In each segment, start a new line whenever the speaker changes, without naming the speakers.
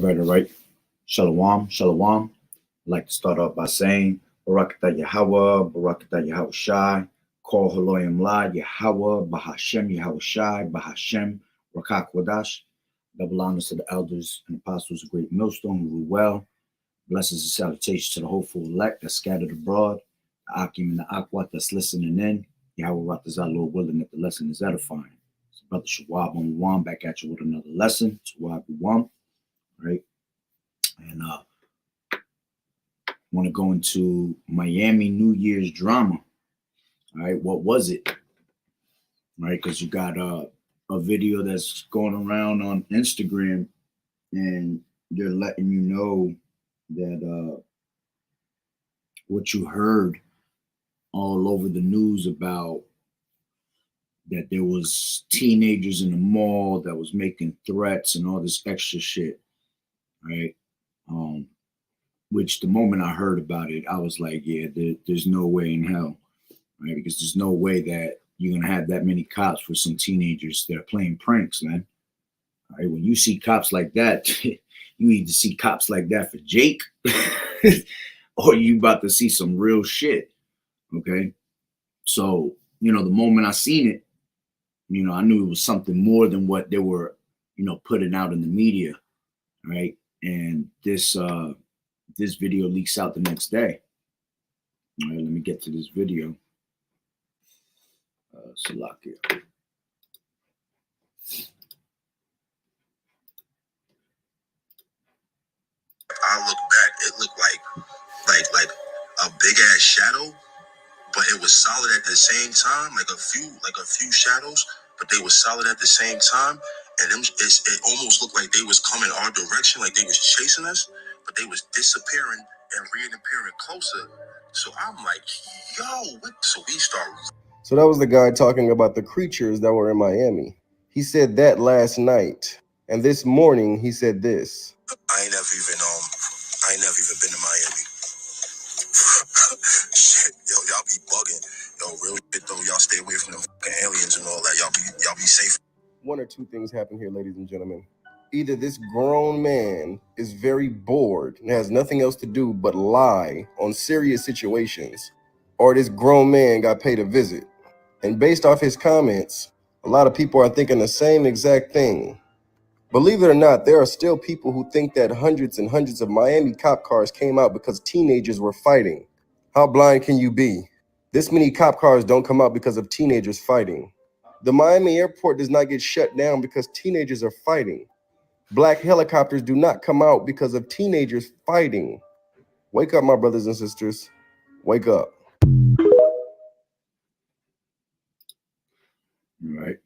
Right, all right. Shalom, shalom. I'd like to start off by saying Barakatah Yahweh, Barakatah Yahweh Shai, Kol Haloyim La, Yahweh, Bahashem Yahweh Shai, Bahashem, Rakak Wadash. Double honors to the elders and apostles of Great Millstone who rule well. Blessings and salutations to the hopeful elect that's scattered abroad, the Akim and the Akwat that's listening in. Yahweh Ratazah, Lord willing that the lesson is edifying. It's Brother Shawab on one back at you with another lesson. Shawab one, right? And want to go into Miami New Year's drama. All right, what was it? All right, because you got a video that's going around on Instagram, and they're letting you know that what you heard all over the news about that there was teenagers in the mall that was making threats and all this extra shit, right? Which the moment I heard about it, I was like, yeah, there's no way in hell, right? Because there's no way that you're gonna have that many cops for some teenagers that are playing pranks, man. All right, when you see cops like that, you need to see cops like that for Jake, or you about to see some real shit. Okay, so the moment I seen it, I knew it was something more than what they were, putting out in the media, right? And this video leaks out the next day. All right, let me get to this video. Salakia.
I look back, it looked like a big ass shadow, but it was solid at the same time, like a few shadows, but they were solid at the same time. And it almost looked like they was coming our direction, like they was chasing us, but they was disappearing and reappearing closer. So I'm like, yo, what? So we start.
So that was the guy talking about the creatures that were in Miami. He said that last night, and this morning he said this.
I ain't never even been to Miami. Shit, yo, y'all be bugging. Yo, real shit though, y'all stay away from them fucking aliens and all that. Y'all be safe.
One or two things happen here, ladies and gentlemen. Either this grown man is very bored and has nothing else to do but lie on serious situations, or this grown man got paid a visit. And based off his comments, a lot of people are thinking the same exact thing. Believe it or not, there are still people who think that hundreds and hundreds of Miami cop cars came out because teenagers were fighting. How blind can you be? This many cop cars don't come out because of teenagers fighting. The Miami airport does not get shut down because teenagers are fighting. Black helicopters do not come out because of teenagers fighting. Wake up, my brothers and sisters. Wake up.
All right.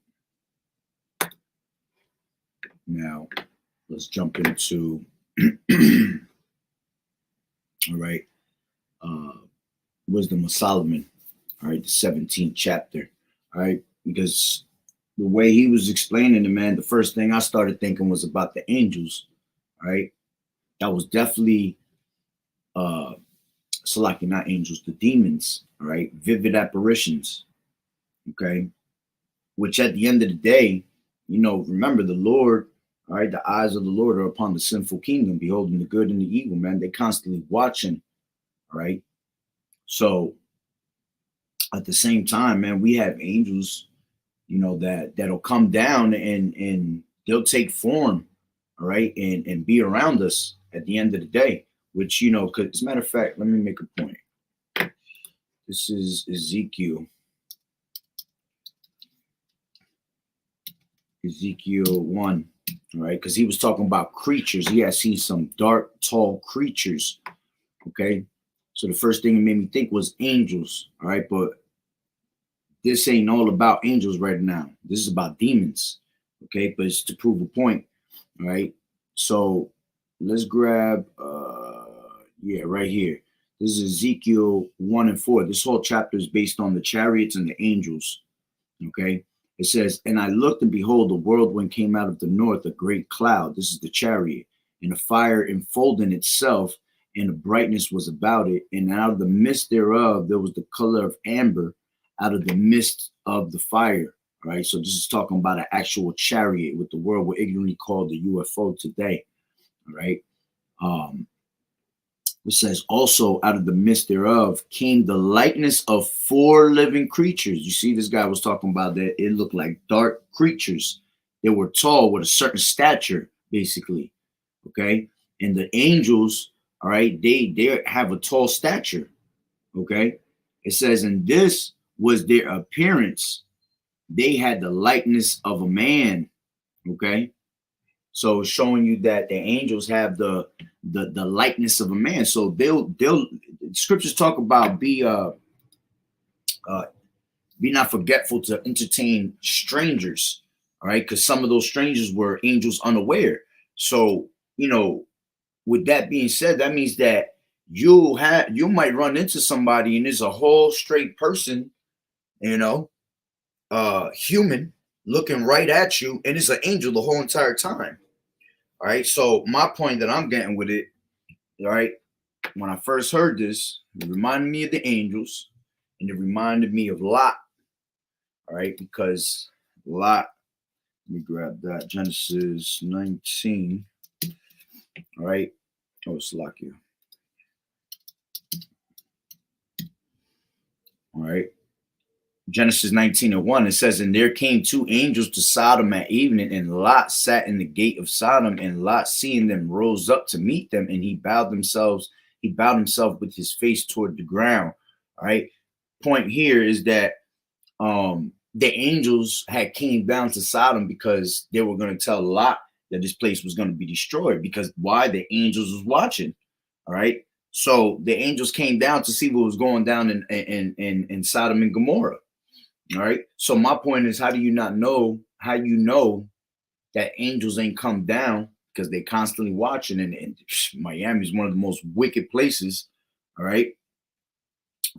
Now, let's jump into, all right, Wisdom of Solomon, all right, the 17th chapter, all right, because the way he was explaining it, man, the first thing I started thinking was about the angels, all right? That was definitely, Salaki, not angels, the demons, all right, vivid apparitions, okay, which at the end of the day, remember the Lord, all right, the eyes of the Lord are upon the sinful kingdom, beholding the good and the evil, man. They constantly watching, all right? So at the same time, man, we have angels, that'll come down and they'll take form, all right, and be around us at the end of the day, which, cause as a matter of fact, let me make a point. This is Ezekiel 1, all right, because he was talking about creatures. He had seen some dark, tall creatures, okay? So the first thing it made me think was angels, all right? But this ain't all about angels right now. This is about demons, okay? But it's to prove a point, all right? So let's grab, right here. This is Ezekiel 1 and 4. This whole chapter is based on the chariots and the angels, okay? It says, and I looked, and behold, a whirlwind came out of the north, a great cloud. This is the chariot, and a fire enfolding itself, and a brightness was about it. And out of the midst thereof, there was the color of amber out of the midst of the fire. All right. So this is talking about an actual chariot with the world we're ignorantly called the UFO today. All right. It says, also out of the midst thereof came the likeness of 4 living creatures. You see, this guy was talking about that. It looked like dark creatures. They were tall with a certain stature, basically. Okay. And the angels, all right, they have a tall stature. Okay. It says, and this was their appearance. They had the likeness of a man. Okay. So showing you that the angels have the likeness of a man. So they'll scriptures talk about be not forgetful to entertain strangers. All right, because some of those strangers were angels unaware. So, you know, with that being said, that means that you might run into somebody and there's a whole straight person, you know, human looking right at you, and it's an angel the whole entire time. All right. So my point that I'm getting with it, all right, when I first heard this, it reminded me of the angels, and it reminded me of Lot. All right, because Lot, let me grab that. Genesis 19. All right. Oh, it's Salakia. All right. Genesis 19:1, it says, and there came 2 angels to Sodom at evening, and Lot sat in the gate of Sodom, and Lot, seeing them, rose up to meet them, and he bowed himself with his face toward the ground. All right. Point here is that the angels had came down to Sodom because they were going to tell Lot that this place was going to be destroyed. Because why? The angels was watching. All right. So the angels came down to see what was going down in Sodom and Gomorrah. All right. So my point is, how do you not know? How you know that angels ain't come down? Because they're constantly watching, and Miami is one of the most wicked places. All right.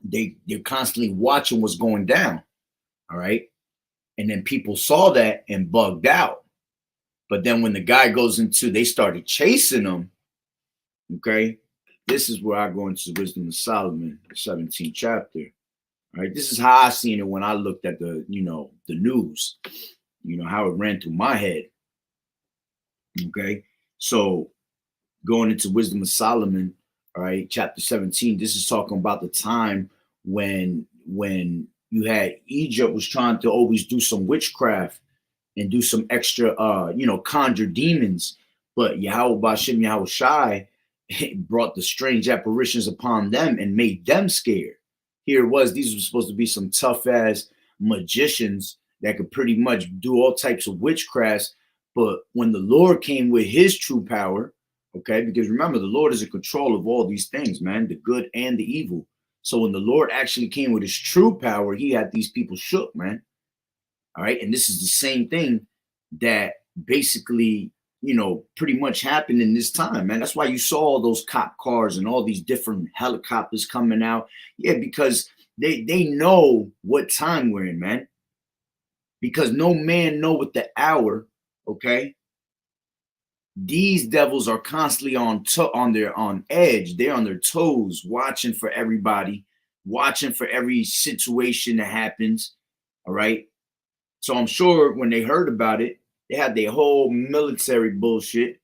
They're constantly watching what's going down. All right. And then people saw that and bugged out. But then when the guy goes into, they started chasing him. Okay. This is where I go into Wisdom of Solomon, the 17th chapter. All right. This is how I seen it when I looked at the news, how it ran through my head. Okay. So going into Wisdom of Solomon, all right, chapter 17, this is talking about the time when you had Egypt was trying to always do some witchcraft and do some extra, conjure demons. But Yahweh Bashem Yahweh Shai brought the strange apparitions upon them and made them scared. Here it was, these were supposed to be some tough ass magicians that could pretty much do all types of witchcrafts. But when the Lord came with his true power, okay, because remember, the Lord is in control of all these things, man, the good and the evil. So when the Lord actually came with his true power, he had these people shook, man. All right. And this is the same thing that basically, pretty much happened in this time, man. That's why you saw all those cop cars and all these different helicopters coming out. Yeah, because they know what time we're in, man. Because no man know what the hour, okay? These devils are constantly on edge. They're on their toes, watching for everybody, watching for every situation that happens. All right. So I'm sure when they heard about it, they had their whole military bullshit.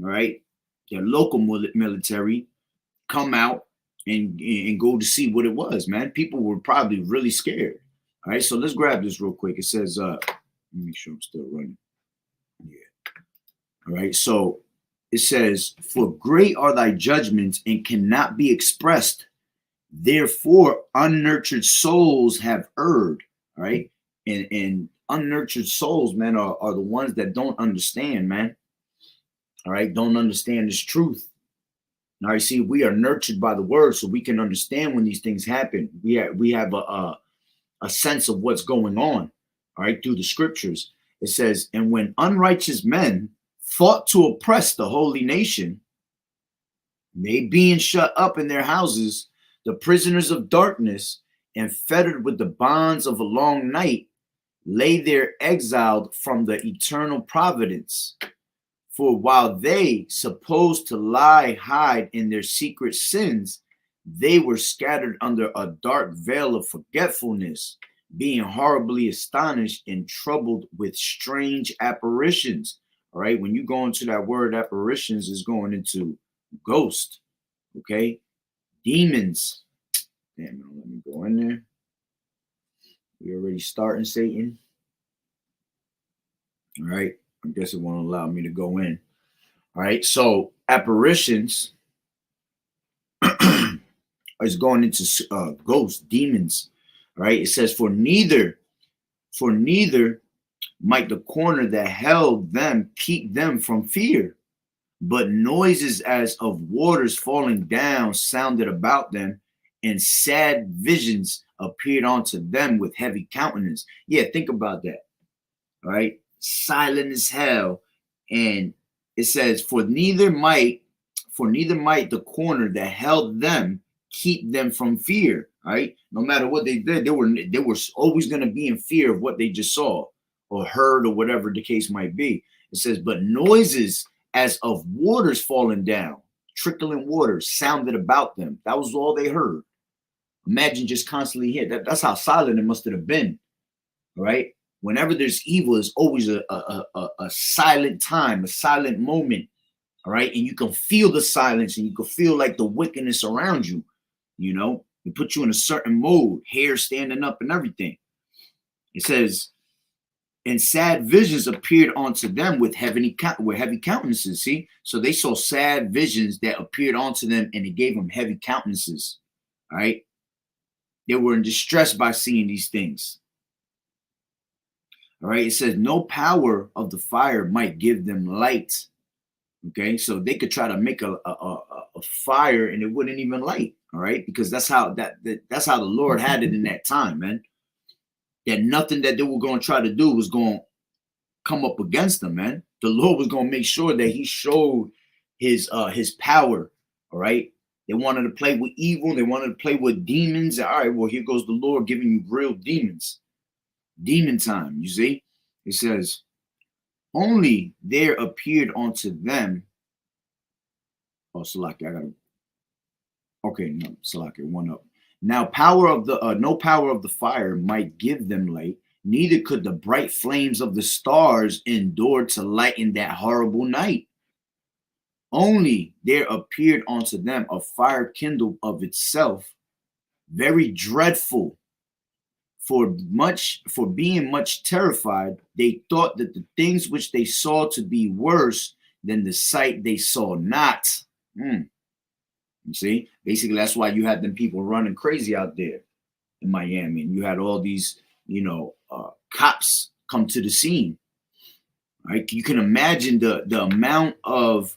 All right. Their local military come out and go to see what it was, man. People were probably really scared. All right. So let's grab this real quick. It says, let me make sure I'm still running. Yeah. All right. So it says, for great are thy judgments and cannot be expressed. Therefore, unnurtured souls have erred. All right. And unnurtured souls, man, are the ones that don't understand, man. All right. Don't understand this truth. All right. See, we are nurtured by the word, so we can understand when these things happen. We have a sense of what's going on. All right. Through the scriptures. It says, and when unrighteous men fought to oppress the holy nation, they being shut up in their houses, the prisoners of darkness, and fettered with the bonds of a long night, lay there exiled from the eternal providence. For while they, supposed to lie hide in their secret sins, they were scattered under a dark veil of forgetfulness, being horribly astonished and troubled with strange apparitions. All right. When you go into that word apparitions, is going into ghost. Okay. Demons. Damn, let me go in there. We already starting, Satan. All right. I guess it won't allow me to go in. All right. So apparitions is going into ghosts, demons. All right. It says, for neither might the corner that held them keep them from fear, but noises as of waters falling down sounded about them, and sad visions appeared unto them with heavy countenance. Yeah, think about that. All right. Silent as hell. And it says, for neither might the corner that held them keep them from fear. All right. No matter what they did, they were always going to be in fear of what they just saw or heard or whatever the case might be. It says, but noises as of waters falling down, trickling waters sounded about them. That was all they heard. Imagine just constantly hearing that. That's how silent it must have been. All right. Whenever there's evil, there's always a silent time, a silent moment. All right. And you can feel the silence and you can feel like the wickedness around you. You know, it put you in a certain mode, hair standing up and everything. It says, and sad visions appeared unto them with heavy countenances. See, so they saw sad visions that appeared unto them, and it gave them heavy countenances. All right. They were in distress by seeing these things. All right. It says, no power of the fire might give them light. Okay. So they could try to make a fire and it wouldn't even light. All right. Because that's how that's how the Lord had it in that time, man. That nothing that they were going to try to do was going to come up against them, man. The Lord was going to make sure that he showed his power. All right. They wanted to play with evil. They wanted to play with demons. All right. Well, here goes the Lord giving you real demons. Demon time. You see, it says, only there appeared unto them. Oh, Salaki, I gotta. Okay, no, Salaki, one up. Now, power of the no power of the fire might give them light. Neither could the bright flames of the stars endure to lighten that horrible night. Only there appeared unto them a fire kindled of itself, very dreadful. For being much terrified, they thought that the things which they saw to be worse than the sight they saw not. You see, basically that's why you had them people running crazy out there in Miami, and you had all these, cops come to the scene. Right? You can imagine the amount of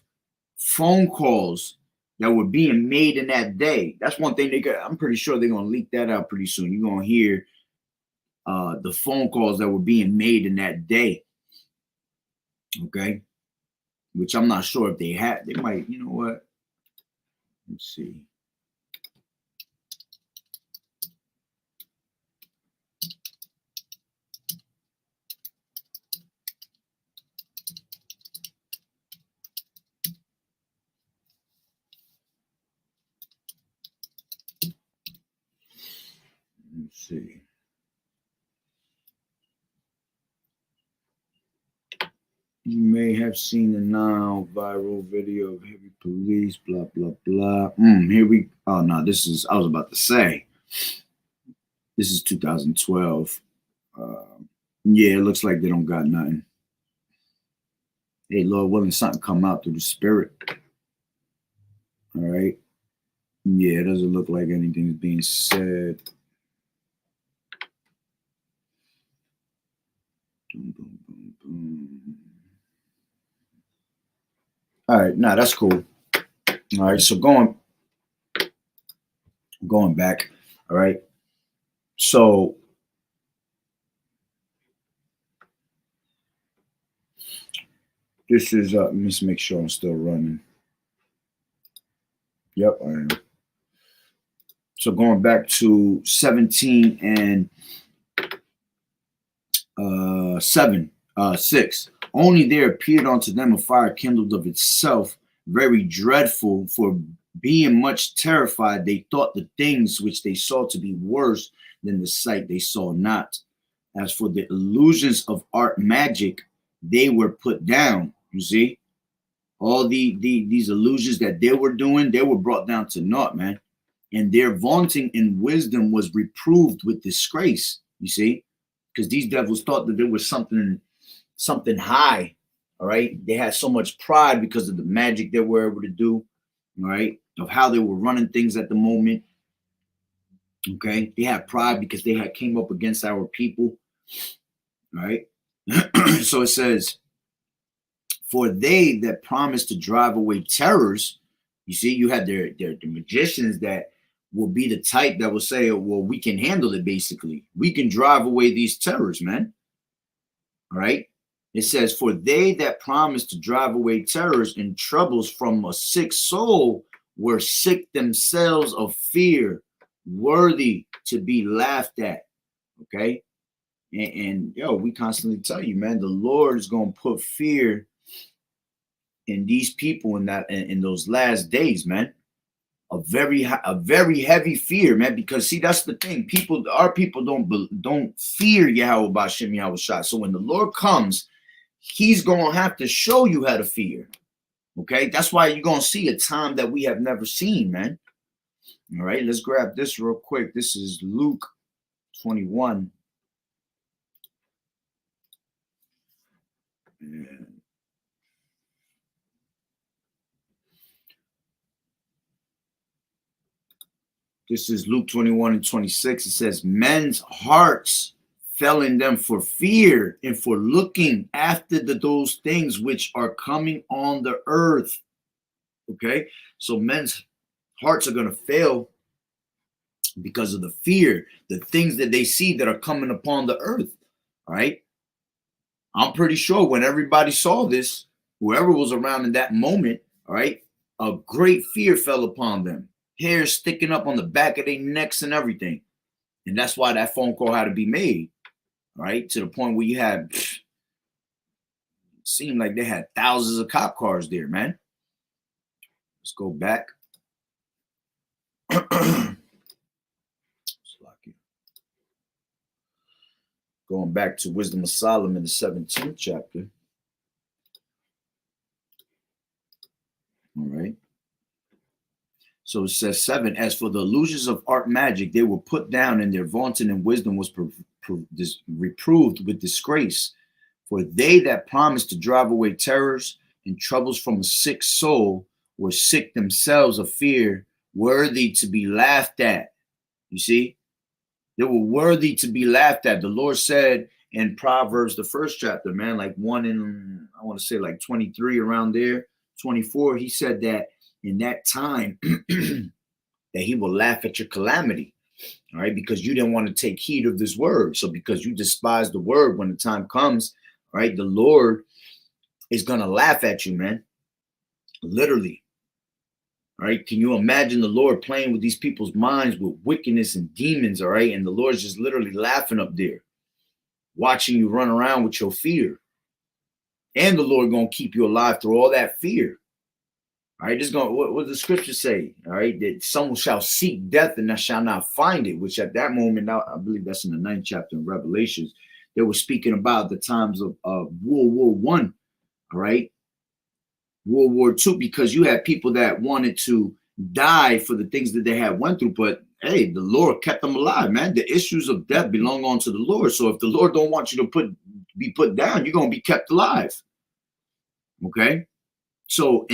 phone calls that were being made in that day. That's one thing I'm pretty sure they're gonna leak that out pretty soon. You're gonna hear the phone calls that were being made in that day. Okay. Which I'm not sure if they had. They might, you know what? Let's see. Let's see. You may have seen the now viral video of heavy police, blah, blah, blah. Here we, oh no, this is, I was about to say, this is 2012. Yeah, it looks like they don't got nothing. Hey, Lord willing, something come out through the spirit. All right. Yeah, it doesn't look like anything's being said. Boom, boom, boom, boom. All right, nah, that's cool. All right, so going back. All right, so this is let me just make sure I'm still running. Yep, I am. So going back to 17 and 6. Only there appeared unto them a fire kindled of itself, very dreadful. For being much terrified, they thought the things which they saw to be worse than the sight they saw not. As for the illusions of art magic, they were put down. You see, all these illusions that they were doing, they were brought down to naught, man. And their vaunting in wisdom was reproved with disgrace. You see, because these devils thought that there was something high. All right, they had so much pride because of the magic they were able to do. All right, of how they were running things at the moment. Okay, they had pride because they had came up against our people. All right, so it says, for they that promised to drive away terrors. You see, you had the magicians that will be the type that will say, well, we can handle it. Basically, we can drive away these terrors, man. All right. It says, for they that promised to drive away terrors and troubles from a sick soul were sick themselves of fear, worthy to be laughed at. Okay. And yo, we constantly tell you, man, the Lord is going to put fear in these people in those last days, man. A very heavy fear, man, because see, that's the thing. Our people don't fear Yahweh B'Shem Yahweh Shai. So when the Lord comes, he's going to have to show you how to fear. Okay, that's why you're going to see a time that we have never seen, man. All right, let's grab this real quick. This is Luke 21. And this is Luke 21 and 26. It says, men's hearts fell in them for fear and for looking after those things which are coming on the earth. Okay, so men's hearts are going to fail because of the fear, the things that they see that are coming upon the earth. All right, I'm pretty sure when everybody saw this, whoever was around in that moment, all right, a great fear fell upon them. Hair sticking up on the back of their necks and everything. And that's why that phone call had to be made. Right, to the point where you had, it seemed like they had thousands of cop cars there, man. Let's go back. Going back to Wisdom of Solomon, the 17th chapter. All right. So it says 7, as for the illusions of art magic, they were put down, and their vaunting and wisdom was reproved with disgrace. For they that promised to drive away terrors and troubles from a sick soul were sick themselves of fear, worthy to be laughed at. You see, they were worthy to be laughed at. The Lord said in Proverbs, the 1st chapter, man, like 1 in, I want to say like 23 around there, 24, he said that in that time that he will laugh at your calamity. All right, because you didn't want to take heed of this word. So because you despise the word, when the time comes, all right, the Lord is going to laugh at you, man. Literally. All right. Can you imagine the Lord playing with these people's minds with wickedness and demons? All right. And the Lord's just literally laughing up there, watching you run around with your fear. And the Lord going to keep you alive through all that fear. All right, this is going. What does the scripture say? All right, that someone shall seek death and shall not find it. Which at that moment, I believe that's in the 9th chapter in Revelations. They were speaking about the times of World War I. All right, World War II, because you had people that wanted to die for the things that they had went through, but hey, the Lord kept them alive, man. The issues of death belong unto the Lord. So if the Lord don't want you to be put down, you're gonna be kept alive. Okay, so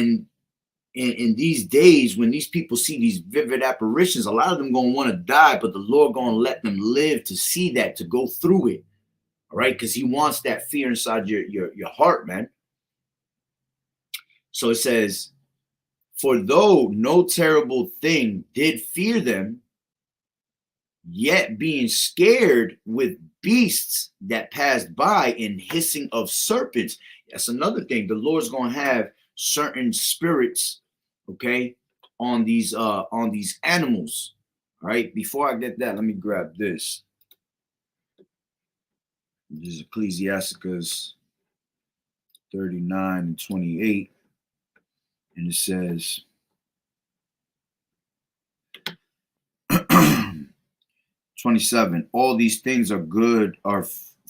in these days, when these people see these vivid apparitions, a lot of them going to want to die, but the Lord going to let them live to see that, to go through it. All right. Because he wants that fear inside your heart, man. So it says, for though no terrible thing did fear them, yet being scared with beasts that passed by and hissing of serpents. That's another thing. The Lord's going to have certain spirits, okay, on these animals. All right, before I get that, let me grab this. This is Ecclesiasticus 39 and 28, and it says 27, all these things are good, are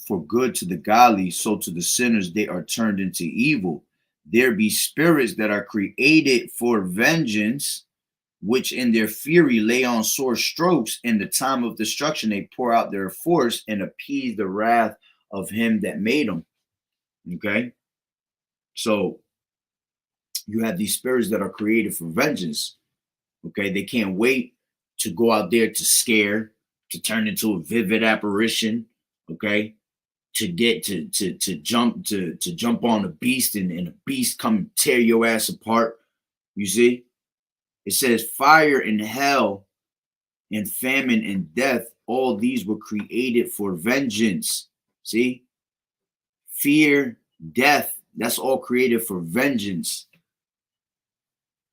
for good to the godly, so to the sinners they are turned into evil. there be spirits that are created for vengeance, which in their fury lay on sore strokes. In the time of destruction, they pour out their force and appease the wrath of him that made them. Okay? So you have these spirits that are created for vengeance. Okay? They can't wait to go out there to scare, to turn into a vivid apparition. Okay? To get to jump on a beast and a beast come tear your ass apart. You see? It says fire and hell and famine and death, all these were created for vengeance. See? Fear, death, that's all created for vengeance.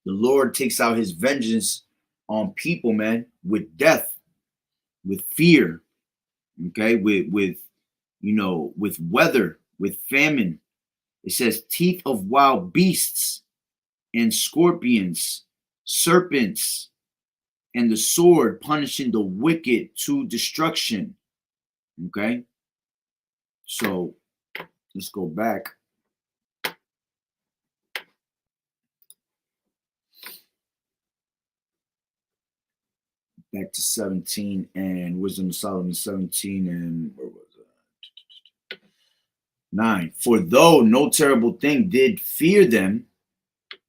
The Lord takes out his vengeance on people, man, with death, with fear, okay, with you know, with weather, with famine. It says teeth of wild beasts and scorpions, serpents, and the sword, punishing the wicked to destruction. Okay, so let's go back. Back to 17 and Wisdom of Solomon 17 and where was it? 9. For though no terrible thing did fear them,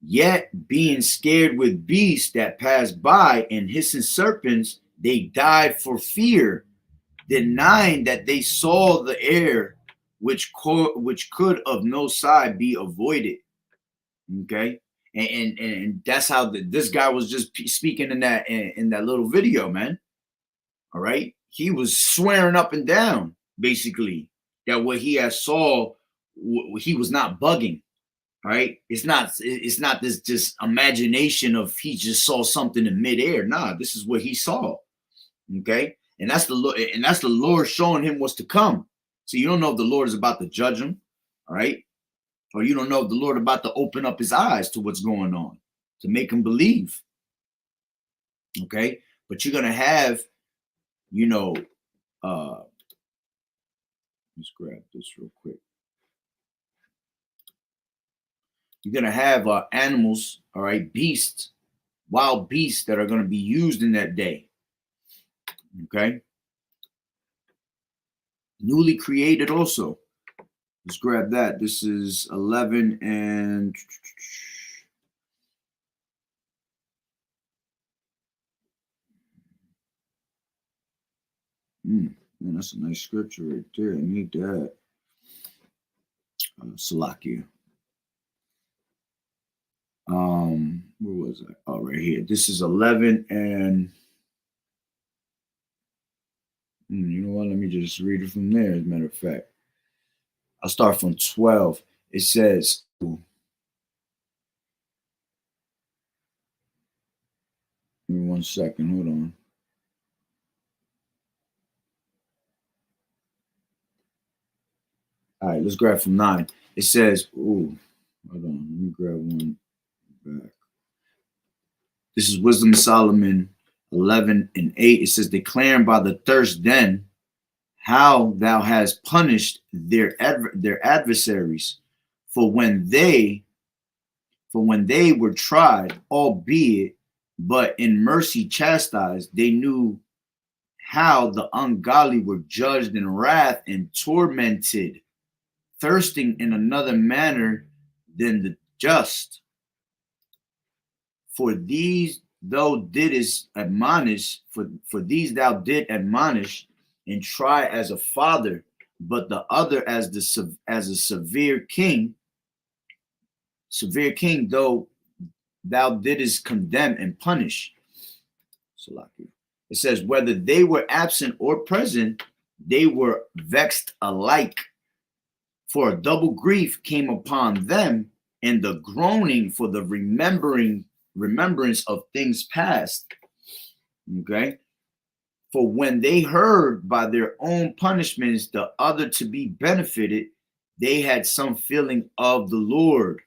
yet being scared with beasts that passed by and hissing serpents, they died for fear, denying that they saw the air which could of no side be avoided. Okay. And that's how this guy was just speaking in that little video, man. All right, he was swearing up and down, basically, that what he had saw, he was not bugging. All right, it's not this just imagination of he just saw something in midair. Nah, this is what he saw. Okay, and that's the Lord showing him what's to come. So you don't know if the Lord is about to judge him. All right. Or you don't know if the Lord about to open up his eyes to what's going on, to make him believe. Okay? But you're going to have, you know, let's grab this real quick. You're going to have animals, all right, beasts, wild beasts that are going to be used in that day. Okay? Newly created also. Let's grab that. This is 11 and man, that's a nice scripture right there. I need that. Salakia. Where was I? Oh, right here. This is 11 and you know what? Let me just read it from there. As a matter of fact, I'll start from 12. It says, give me 1 second. Hold on. All right, let's grab from 9. It says, hold on. Let me grab one back. This is Wisdom of Solomon 11 and 8. It says, declaring by the thirst then how thou hast punished their adversaries, for when they were tried, albeit but in mercy chastised, they knew how the ungodly were judged in wrath and tormented, thirsting in another manner than the just. For these thou didst admonish, for these thou did admonish and try as a father, but the other as a severe king, though thou didst condemn and punish. It says, whether they were absent or present, they were vexed alike. For a double grief came upon them, and the groaning for the remembrance of things past. Okay. For when they heard by their own punishments the other to be benefited, they had some feeling of the Lord,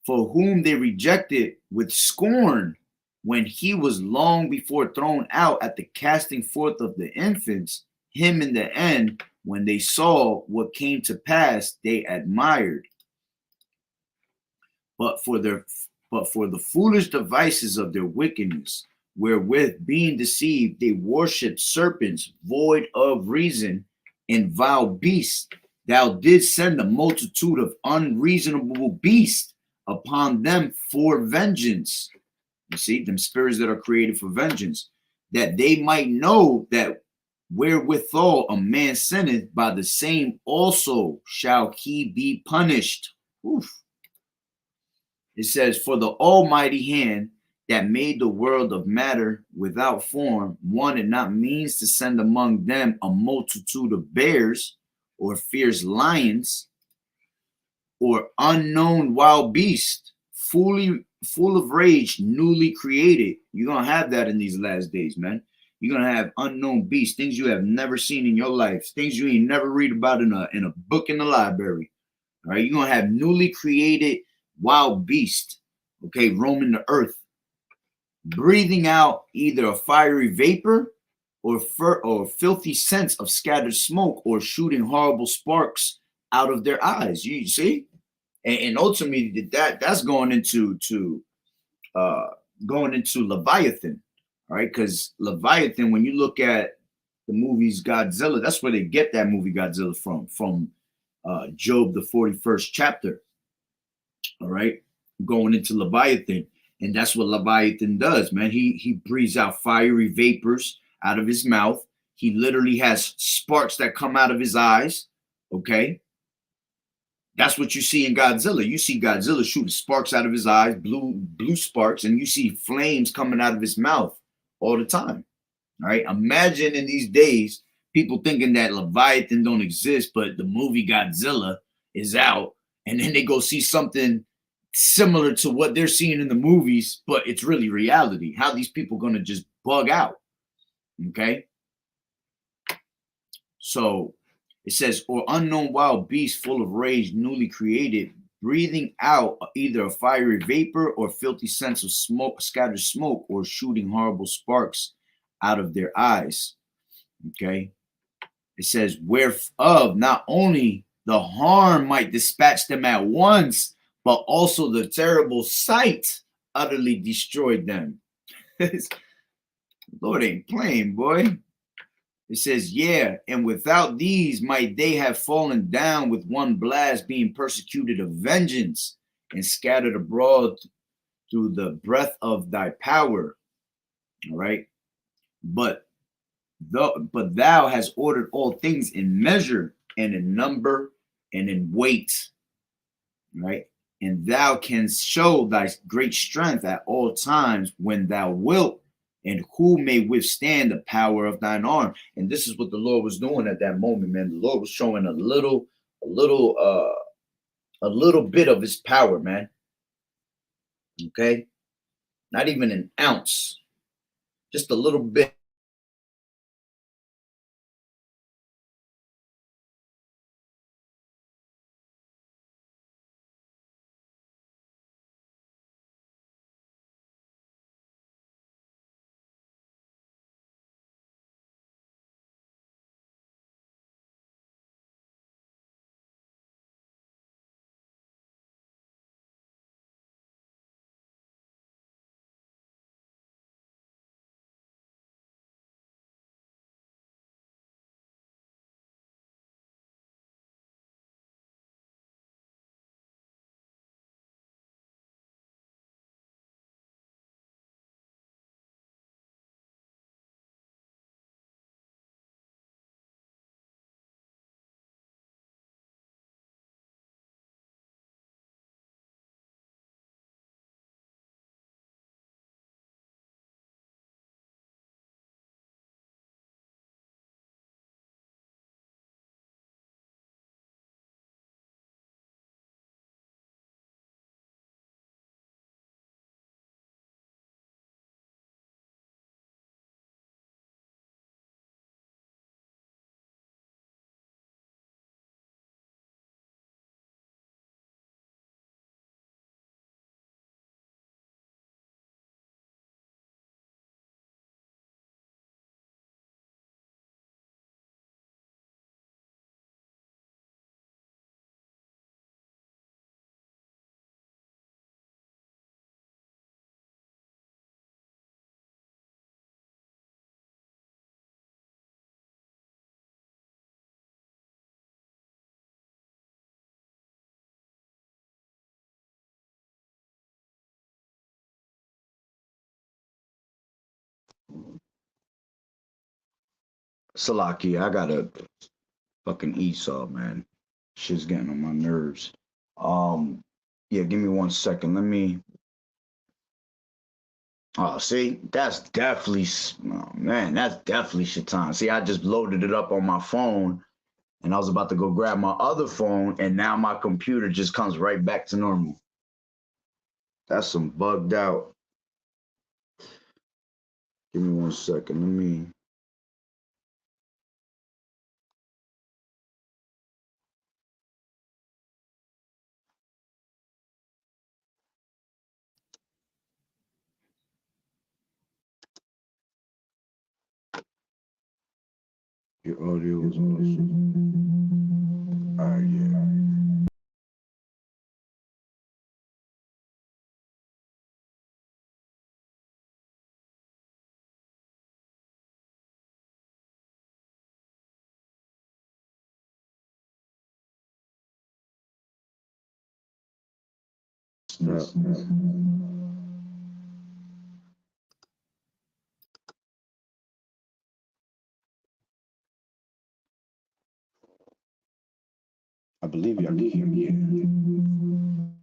for whom they rejected with scorn when he was long before thrown out at the casting forth of the infants. Him in the end, when they saw what came to pass, they admired. but for the foolish devices of their wickedness, wherewith being deceived, they worship serpents void of reason and vile beasts. Thou didst send a multitude of unreasonable beasts upon them for vengeance. You see, them spirits that are created for vengeance, that they might know that wherewithal a man sinneth, by the same also shall he be punished. Oof. It says, for the almighty hand that made the world of matter without form, wanted not means to send among them a multitude of bears, or fierce lions, or unknown wild beasts, full of rage, newly created. You're gonna have that in these last days, man. You're gonna have unknown beasts, things you have never seen in your life, things you ain't never read about in a book in the library. All right, you're gonna have newly created wild beasts, okay, roaming the earth, breathing out either a fiery vapor or filthy scents of scattered smoke, or shooting horrible sparks out of their eyes. You see, and ultimately that's going into Leviathan, all right? Because Leviathan, when you look at the movies Godzilla, that's where they get that movie Godzilla from Job, the 41st chapter, all right, going into Leviathan. And that's what Leviathan does, man. He breathes out fiery vapors out of his mouth. He literally has sparks that come out of his eyes, okay? That's what you see in Godzilla. You see Godzilla shooting sparks out of his eyes, blue sparks, and you see flames coming out of his mouth all the time. All right. Imagine in these days, people thinking that Leviathan don't exist, but the movie Godzilla is out, and then they go see something similar to what they're seeing in the movies, but it's really reality. How these people gonna just bug out. Okay. So it says, or unknown wild beast full of rage, newly created, breathing out either a fiery vapor or filthy scents of smoke, scattered smoke, or shooting horrible sparks out of their eyes. Okay. It says, whereof not only the harm might dispatch them at once, but also the terrible sight utterly destroyed them. Lord ain't playing, boy. It says, yeah, and without these might they have fallen down with one blast, being persecuted of vengeance and scattered abroad through the breath of thy power. All right. But thou hast ordered all things in measure and in number and in weight. Right. And thou canst show thy great strength at all times when thou wilt. And who may withstand the power of thine arm? And this is what the Lord was doing at that moment, man. The Lord was showing a little bit of his power, man. Okay, not even an ounce, just a little bit. Salaki, I gotta fucking Esau, man. Shit's getting on my nerves. Yeah, give me 1 second. Let me. Oh, see, that's definitely. Oh, man, that's definitely Shaitan. See, I just loaded it up on my phone, and I was about to go grab my other phone, and now my computer just comes right back to normal. That's some bugged out. Give me 1 second. Let me. Your audio is also. All right, yeah. Stop. I believe y'all can hear me.